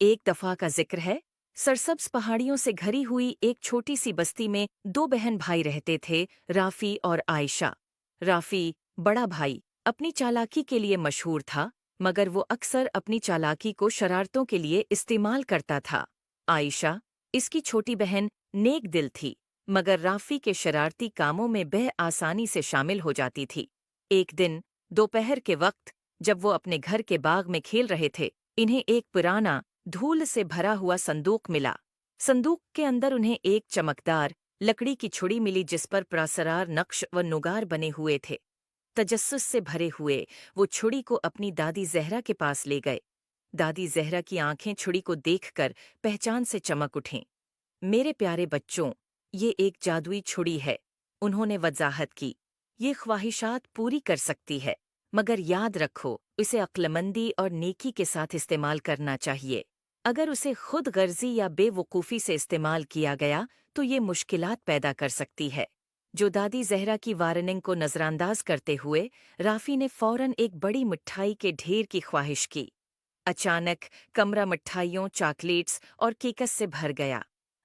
एक दफा का जिक्र है। सरसब्ज पहाड़ियों से घरी हुई एक छोटी सी बस्ती में दो बहन भाई रहते थे, राफी और आयशा। राफी, बड़ा भाई, अपनी चालाकी के लिए मशहूर था, मगर वो अक्सर अपनी चालाकी को शरारतों के लिए इस्तेमाल करता था। आयशा, इसकी छोटी बहन, नेक दिल थी, मगर राफी के शरारती कामों में बह आसानी से शामिल हो जाती थी। एक दिन दोपहर के वक्त, जब वो अपने घर के बाग में खेल रहे थे, इन्हें एक पुराना, धूल से भरा हुआ संदूक मिला। संदूक के अंदर उन्हें एक चमकदार लकड़ी की छुड़ी मिली जिस पर प्रासरार नक्श व नुगार बने हुए थे। तजस्सुस से भरे हुए वो छुड़ी को अपनी दादी जहरा के पास ले गए। दादी जहरा की आंखें छुड़ी को देखकर पहचान से चमक उठीं। मेरे प्यारे बच्चों, ये एक जादुई छुड़ी है, उन्होंने वजाहत की। ये ख्वाहिशात पूरी कर सकती है, मगर याद रखो, इसे अक्लमंदी और नेकी के साथ इस्तेमाल करना चाहिए। अगर उसे खुद गर्जी या बेवकूफ़ी से इस्तेमाल किया गया तो ये मुश्किलात पैदा कर सकती है। जो दादी जहरा की वार्निंग को नज़रअंदाज करते हुए राफी ने फौरन एक बड़ी मिठाई के ढेर की ख्वाहिश की। अचानक कमरा मिठाइयों, चॉकलेट्स और केकस से भर गया।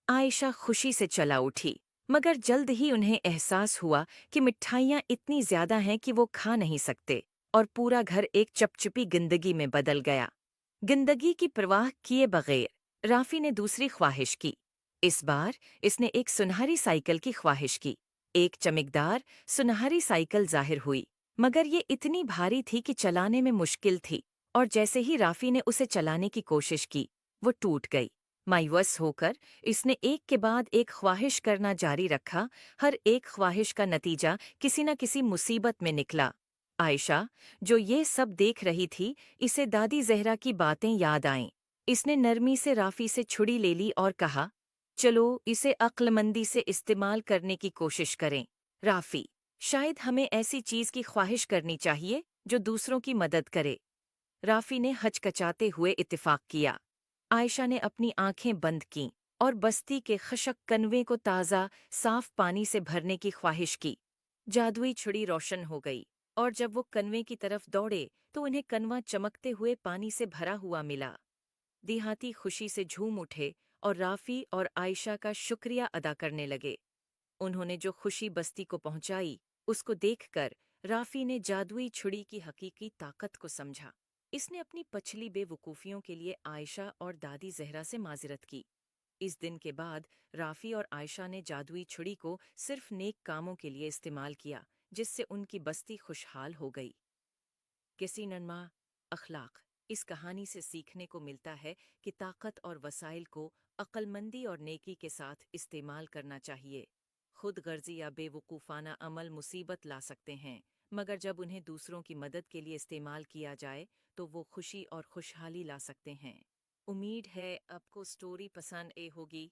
आयशा खुशी से चला उठी, मगर जल्द ही उन्हें एहसास हुआ कि मिठाइयाँ इतनी ज्यादा हैं कि वो खा नहीं सकते, और पूरा घर एक चपचपी जिंदगी में बदल गया। जिंदगी की परवाह किए बगैर राफी ने दूसरी ख्वाहिश की। इस बार इसने एक सुनहरी साइकिल की ख्वाहिश की। एक चमकदार सुनहरी साइकिल जाहिर हुई, मगर ये इतनी भारी थी कि चलाने में मुश्किल थी, और जैसे ही राफी ने उसे चलाने की कोशिश की, वो टूट गई। मायूस होकर इसने एक के बाद एक ख्वाहिश करना जारी रखा। हर एक ख्वाहिश का नतीजा किसी न किसी मुसीबत में निकला। आयशा, जो ये सब देख रही थी, इसे दादी जहरा की बातें याद आईं। इसने नरमी से राफी से छुड़ी ले ली और कहा, चलो इसे अक्लमंदी से इस्तेमाल करने की कोशिश करें। राफी, शायद हमें ऐसी चीज की ख्वाहिश करनी चाहिए जो दूसरों की मदद करे। राफी ने हचकचाते हुए इत्तेफाक किया। आयशा ने अपनी आंखें बंद कीं और बस्ती के खशक कनवे को ताज़ा, साफ पानी से भरने की ख्वाहिश की। जादुई छुड़ी रोशन हो गई, और जब वो कनवे की तरफ दौड़े तो उन्हें कनवा चमकते हुए पानी से भरा हुआ मिला। देहाती खुशी से झूम उठे और राफी और आयशा का शुक्रिया अदा करने लगे। उन्होंने जो खुशी बस्ती को पहुंचाई, उसको देखकर राफी ने जादुई छुड़ी की हकीकी ताकत को समझा। इसने अपनी पछली बेवकूफ़ियों के लिए आयशा और दादी जहरा से माजरत की। इस दिन के बाद राफी और आयशा ने जादुई छुड़ी को सिर्फ नेक कामों के लिए इस्तेमाल किया, जिससे उनकी बस्ती खुशहाल हो गई। किसी नन्मा अखलाक, इस कहानी से सीखने को मिलता है कि ताकत और वसाइल को अक्लमंदी और नेकी के साथ इस्तेमाल करना चाहिए। खुद गर्जी या बेवकूफ़ाना अमल मुसीबत ला सकते हैं, मगर जब उन्हें दूसरों की मदद के लिए इस्तेमाल किया जाए तो वो खुशी और खुशहाली ला सकते हैं। उम्मीद है आपको स्टोरी पसंद आई होगी।